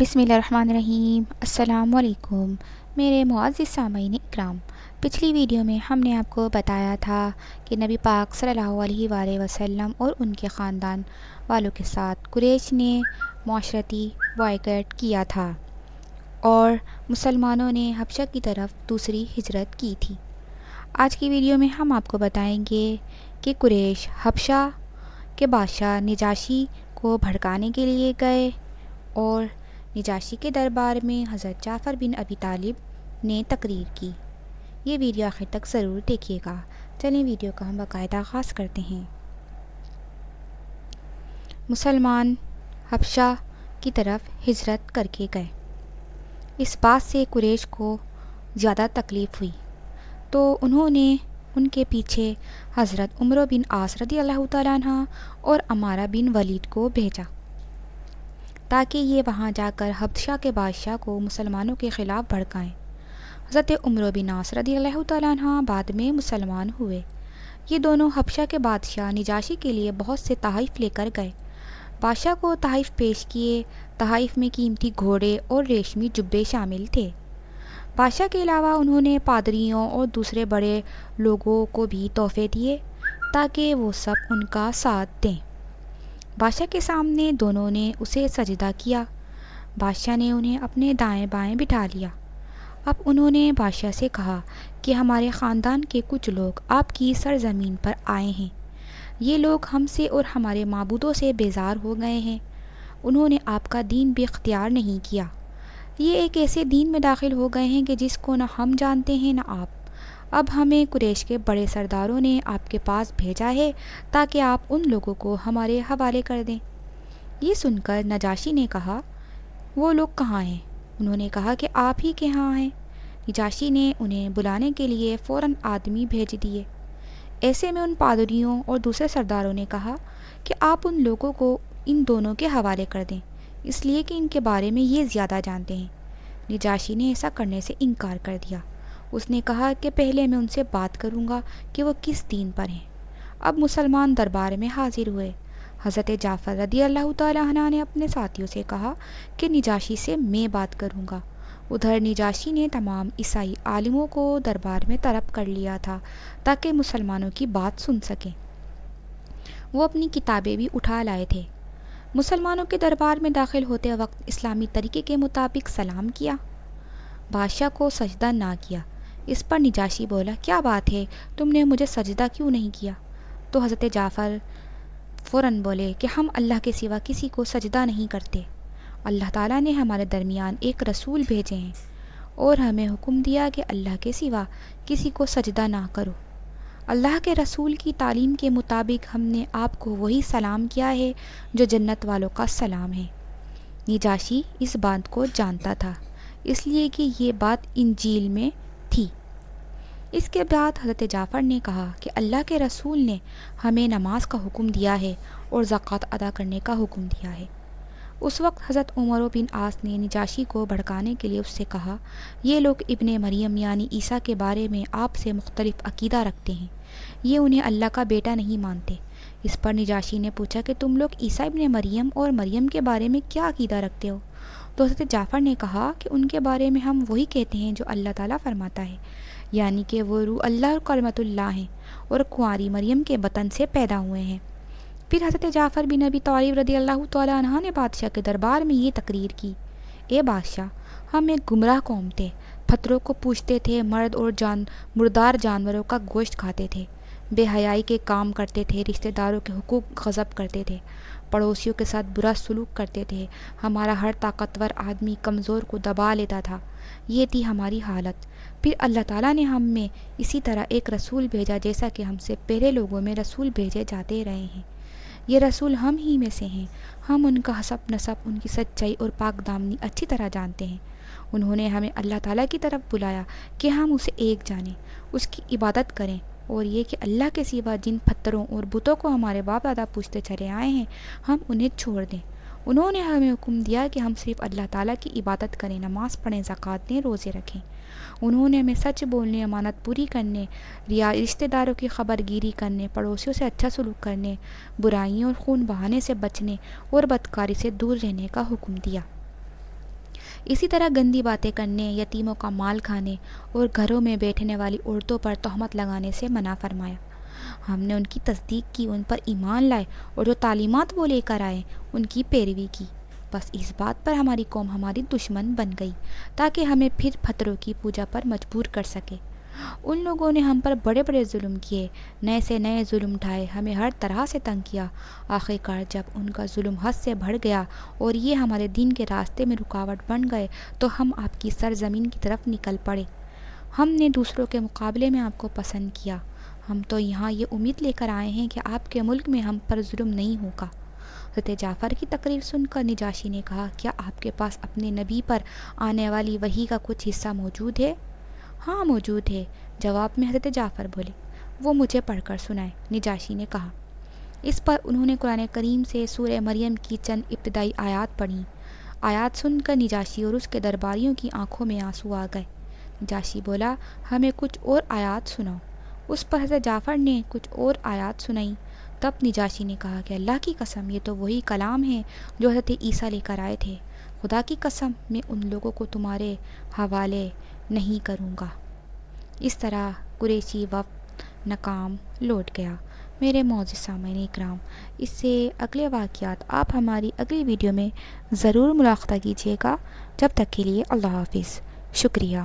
بسم اللہ الرحمن الرحیم۔ السلام علیکم میرے معزز سامعین اکرام۔ پچھلی ویڈیو میں ہم نے آپ کو بتایا تھا کہ نبی پاک صلی اللہ علیہ وآلہ وسلم اور ان کے خاندان والوں کے ساتھ قریش نے معاشرتی بائیکاٹ کیا تھا اور مسلمانوں نے حبشہ کی طرف دوسری ہجرت کی تھی۔ آج کی ویڈیو میں ہم آپ کو بتائیں گے کہ قریش حبشہ کے بادشاہ نجاشی کو بھڑکانے کے لیے گئے اور نجاشی کے دربار میں حضرت جعفر بن ابی طالب نے تقریر کی۔ یہ ویڈیو آخر تک ضرور دیکھیے گا۔ چلیں ویڈیو کا ہم باقاعدہ آغاز کرتے ہیں۔ مسلمان حبشہ کی طرف ہجرت کر کے گئے۔ اس بات سے قریش کو زیادہ تکلیف ہوئی تو انہوں نے ان کے پیچھے حضرت عمرو بن عاص رضی اللہ تعالیٰ عنہ اور عمارہ بن ولید کو بھیجا تاکہ یہ وہاں جا کر حبشہ کے بادشاہ کو مسلمانوں کے خلاف بھڑکائیں۔ حضرت عمرو بن عاص رضی اللہ تعالیٰ عنہ بعد میں مسلمان ہوئے۔ یہ دونوں حبشہ کے بادشاہ نجاشی کے لیے بہت سے تحائف لے کر گئے۔ بادشاہ کو تحائف پیش کیے۔ تحائف میں قیمتی گھوڑے اور ریشمی جبے شامل تھے۔ بادشاہ کے علاوہ انہوں نے پادریوں اور دوسرے بڑے لوگوں کو بھی تحفے دیے تاکہ وہ سب ان کا ساتھ دیں۔ بادشاہ کے سامنے دونوں نے اسے سجدہ کیا۔ بادشاہ نے انہیں اپنے دائیں بائیں بٹھا لیا۔ اب انہوں نے بادشاہ سے کہا کہ ہمارے خاندان کے کچھ لوگ آپ کی سرزمین پر آئے ہیں۔ یہ لوگ ہم سے اور ہمارے معبودوں سے بیزار ہو گئے ہیں۔ انہوں نے آپ کا دین بھی اختیار نہیں کیا۔ یہ ایک ایسے دین میں داخل ہو گئے ہیں کہ جس کو نہ ہم جانتے ہیں نہ آپ۔ اب ہمیں قریش کے بڑے سرداروں نے آپ کے پاس بھیجا ہے تاکہ آپ ان لوگوں کو ہمارے حوالے کر دیں۔ یہ سن کر نجاشی نے کہا، وہ لوگ کہاں ہیں؟ انہوں نے کہا کہ آپ ہی کے ہاں ہیں۔ نجاشی نے انہیں بلانے کے لیے فوراً آدمی بھیج دیے۔ ایسے میں ان پادریوں اور دوسرے سرداروں نے کہا کہ آپ ان لوگوں کو ان دونوں کے حوالے کر دیں، اس لیے کہ ان کے بارے میں یہ زیادہ جانتے ہیں۔ نجاشی نے ایسا کرنے سے انکار کر دیا۔ اس نے کہا کہ پہلے میں ان سے بات کروں گا کہ وہ کس دین پر ہیں۔ اب مسلمان دربار میں حاضر ہوئے۔ حضرت جعفر رضی اللہ تعالیٰ عنہ نے اپنے ساتھیوں سے کہا کہ نجاشی سے میں بات کروں گا۔ ادھر نجاشی نے تمام عیسائی عالموں کو دربار میں طلب کر لیا تھا تاکہ مسلمانوں کی بات سن سکیں۔ وہ اپنی کتابیں بھی اٹھا لائے تھے۔ مسلمانوں کے دربار میں داخل ہوتے وقت اسلامی طریقے کے مطابق سلام کیا۔ بادشاہ کو سجدہ نہ کیا۔ اس پر نجاشی بولا، کیا بات ہے، تم نے مجھے سجدہ کیوں نہیں کیا؟ تو حضرت جعفر فوراً بولے کہ ہم اللہ کے سوا کسی کو سجدہ نہیں کرتے۔ اللہ تعالیٰ نے ہمارے درمیان ایک رسول بھیجے ہیں اور ہمیں حکم دیا کہ اللہ کے سوا کسی کو سجدہ نہ کرو۔ اللہ کے رسول کی تعلیم کے مطابق ہم نے آپ کو وہی سلام کیا ہے جو جنت والوں کا سلام ہے۔ نجاشی اس بات کو جانتا تھا، اس لیے کہ یہ بات انجیل میں تھی۔ اس کے بعد حضرت جعفر نے کہا کہ اللہ کے رسول نے ہمیں نماز کا حکم دیا ہے اور زکوٰۃ ادا کرنے کا حکم دیا ہے۔ اس وقت حضرت عمر بن عاص نے نجاشی کو بھڑکانے کے لیے اس سے کہا، یہ لوگ ابن مریم یعنی عیسیٰ کے بارے میں آپ سے مختلف عقیدہ رکھتے ہیں، یہ انہیں اللہ کا بیٹا نہیں مانتے۔ اس پر نجاشی نے پوچھا کہ تم لوگ عیسیٰ ابن مریم اور مریم کے بارے میں کیا عقیدہ رکھتے ہو؟ تو حضرت جعفر نے کہا کہ ان کے بارے میں ہم وہی کہتے ہیں جو اللہ تعالیٰ فرماتا ہے، یعنی کہ وہ روح اللہ اور کلمۃ اللہ ہیں اور کنواری مریم کے بطن سے پیدا ہوئے ہیں۔ پھر حضرت جعفر بن ابی طالب رضی اللہ تعالیٰ عنہ نے بادشاہ کے دربار میں یہ تقریر کی، اے بادشاہ، ہم ایک گمراہ قوم تھے، پتھروں کو پوجتے تھے، مرد اور مردار جانوروں کا گوشت کھاتے تھے، بے حیائی کے کام کرتے تھے، رشتہ داروں کے حقوق غصب کرتے تھے، پڑوسیوں کے ساتھ برا سلوک کرتے تھے، ہمارا ہر طاقتور آدمی کمزور کو دبا لیتا تھا۔ یہ تھی ہماری حالت۔ پھر اللہ تعالیٰ نے ہم میں اسی طرح ایک رسول بھیجا جیسا کہ ہم سے پہلے لوگوں میں رسول بھیجے جاتے رہے ہیں۔ یہ رسول ہم ہی میں سے ہیں۔ ہم ان کا حسب نسب، ان کی سچائی اور پاک دامنی اچھی طرح جانتے ہیں۔ انہوں نے ہمیں اللہ تعالیٰ کی طرف بلایا کہ ہم اسے ایک جانیں، اس کی عبادت کریں، اور یہ کہ اللہ کے سوا جن پتھروں اور بتوں کو ہمارے باپ دادا پوجتے چلے آئے ہیں ہم انہیں چھوڑ دیں۔ انہوں نے ہمیں حکم دیا کہ ہم صرف اللہ تعالیٰ کی عبادت کریں، نماز پڑھیں، زکوٰۃ دیں، روزے رکھیں۔ انہوں نے ہمیں سچ بولنے، امانت پوری کرنے، رشتہ داروں کی خبر گیری کرنے، پڑوسیوں سے اچھا سلوک کرنے، برائیوں اور خون بہانے سے بچنے اور بدکاری سے دور رہنے کا حکم دیا۔ اسی طرح گندی باتیں کرنے، یتیموں کا مال کھانے اور گھروں میں بیٹھنے والی عورتوں پر تہمت لگانے سے منع فرمایا۔ ہم نے ان کی تصدیق کی، ان پر ایمان لائے اور جو تعلیمات وہ لے کر آئے ان کی پیروی کی۔ بس اس بات پر ہماری قوم ہماری دشمن بن گئی تاکہ ہمیں پھر پتھروں کی پوجا پر مجبور کر سکے۔ ان لوگوں نے ہم پر بڑے بڑے ظلم کیے، نئے سے نئے ظلم اٹھائے، ہمیں ہر طرح سے تنگ کیا۔ آخر کار جب ان کا ظلم حد سے بڑھ گیا اور یہ ہمارے دین کے راستے میں رکاوٹ بن گئے تو ہم آپ کی سرزمین کی طرف نکل پڑے۔ ہم نے دوسروں کے مقابلے میں آپ کو پسند کیا۔ ہم تو یہاں یہ امید لے کر آئے ہیں کہ آپ کے ملک میں ہم پر ظلم نہیں ہوگا۔ حضرت جعفر کی تقریر سن کر نجاشی نے کہا، کیا آپ کے پاس اپنے نبی پر آنے والی وحی کا کچھ حصہ موجود ہے؟ ہاں موجود ہے، جواب میں حضرت جعفر بولے۔ وہ مجھے پڑھ کر سنائے، نجاشی نے کہا۔ اس پر انہوں نے قرآن کریم سے سورہ مریم کی چند ابتدائی آیات پڑھیں۔ آیات سن کر نجاشی اور اس کے درباریوں کی آنکھوں میں آنسو آ گئے۔ نجاشی بولا، ہمیں کچھ اور آیات سناؤ۔ اس پر حضرت جعفر نے کچھ اور آیات سنائیں۔ تب نجاشی نے کہا کہ اللہ کی قسم، یہ تو وہی کلام ہے جو حضرت عیسیٰ لے کر آئے تھے۔ خدا کی قسم، میں ان لوگوں کو تمہارے حوالے نہیں کروں گا۔ اس طرح قریشی وفد ناکام لوٹ گیا۔ میرے معزز سامعین اکرام، اس سے اگلے واقعات آپ ہماری اگلی ویڈیو میں ضرور ملاحظہ کیجیے گا۔ جب تک کے لیے اللہ حافظ، شکریہ۔